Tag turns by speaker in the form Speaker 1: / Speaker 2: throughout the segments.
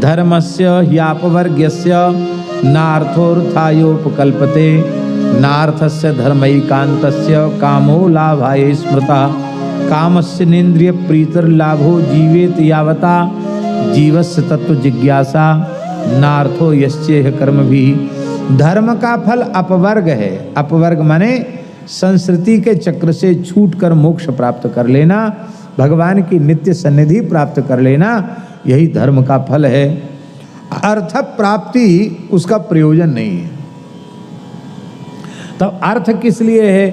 Speaker 1: धर्मस्य ह्यापवर्ग्यस्य नार्थोऽर्थायोपकल्पते नार्थस्य धर्मैकान्तस्य कामो लाभाय स्मृता कामस्य नेन्द्रिय प्रीतिर्लाभो जीवेत यावता जीवस्य तत्व जिज्ञासा नार्थो यस्येह कर्म भी। धर्म का फल अपवर्ग है। अपवर्ग माने संस्कृति के चक्र से छूटकर मोक्ष प्राप्त कर लेना, भगवान की नित्य सन्निधि प्राप्त कर लेना, यही धर्म का फल है। अर्थ प्राप्ति उसका प्रयोजन नहीं है। तो अर्थ किस लिए है?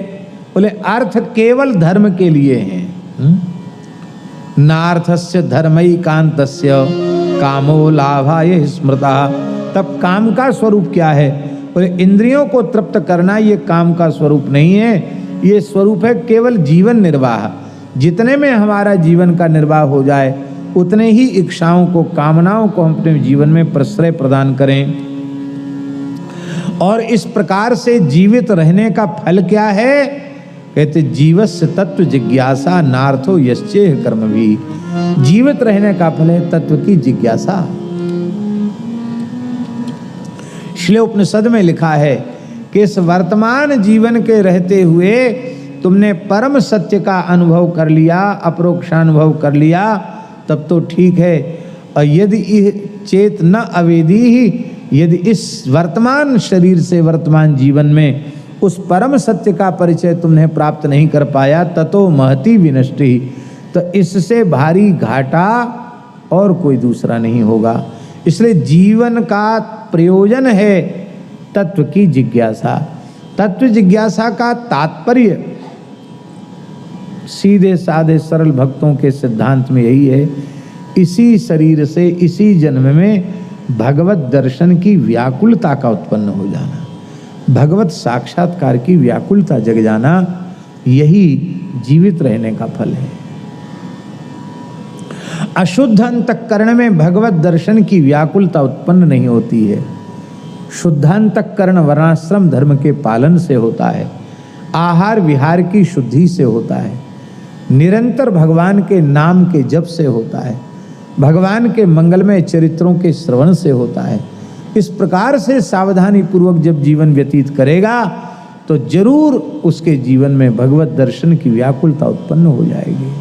Speaker 1: बोले अर्थ केवल धर्म के लिए है। नार्थस्य धर्मैकान्तस्य कामो लाभाय स्मृता। तब काम का स्वरूप क्या है? बोले इंद्रियों को तृप्त करना ये काम का स्वरूप नहीं है, ये स्वरूप है केवल जीवन निर्वाह। जितने में हमारा जीवन का निर्वाह हो जाए उतने ही इच्छाओं को, कामनाओं को हम अपने जीवन में प्रश्रय प्रदान करें। और इस प्रकार से जीवित रहने का फल क्या है? कहते जीवस्य तत्व जिज्ञासा नार्थो यश्चेह कर्म भी। जीवित रहने का फल है तत्व की जिज्ञासा। श्लोक उपनिषद में लिखा है कि इस वर्तमान जीवन के रहते हुए तुमने परम सत्य का अनुभव कर लिया, अपरोक्षानुभव कर लिया, तब तो ठीक है। और यदि चेत न अवेदी ही, यदि इस वर्तमान शरीर से वर्तमान जीवन में उस परम सत्य का परिचय तुमने प्राप्त नहीं कर पाया, ततो महती विनष्टि, तो इससे भारी घाटा और कोई दूसरा नहीं होगा। इसलिए जीवन का प्रयोजन है तत्व की जिज्ञासा। तत्व जिज्ञासा का तात्पर्य सीधे साधे सरल भक्तों के सिद्धांत में यही है, इसी शरीर से इसी जन्म में भगवत दर्शन की व्याकुलता का उत्पन्न हो जाना, भगवत साक्षात्कार की व्याकुलता जग जाना, यही जीवित रहने का फल है। अशुद्ध अंतःकरण में भगवत दर्शन की व्याकुलता उत्पन्न नहीं होती है। शुद्ध अंतःकरण वर्णाश्रम धर्म के पालन से होता है, आहार विहार की शुद्धि से होता है, निरंतर भगवान के नाम के जप से होता है, भगवान के मंगलमय चरित्रों के श्रवण से होता है। इस प्रकार से सावधानी पूर्वक जब जीवन व्यतीत करेगा तो जरूर उसके जीवन में भगवत दर्शन की व्याकुलता उत्पन्न हो जाएगी।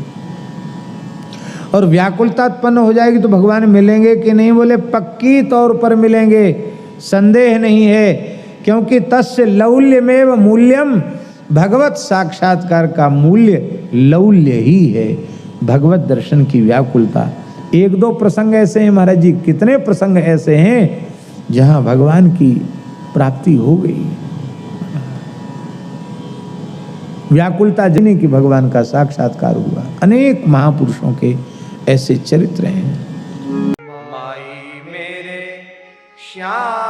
Speaker 1: और व्याकुलता उत्पन्न हो जाएगी तो भगवान मिलेंगे कि नहीं? बोले पक्की तौर पर मिलेंगे, संदेह नहीं है, क्योंकि तस्य लौल्यमेव मूल्यम, भगवत साक्षात्कार का मूल्य लौल्य ही है, भगवत दर्शन की व्याकुलता। एक दो प्रसंग ऐसे हैं महाराज जी, कितने प्रसंग ऐसे हैं जहां भगवान की प्राप्ति हो गई, व्याकुलता जनी की भगवान का साक्षात्कार हुआ। अनेक महापुरुषों के ऐसे चरित्र हैं।
Speaker 2: माई मेरे श्याम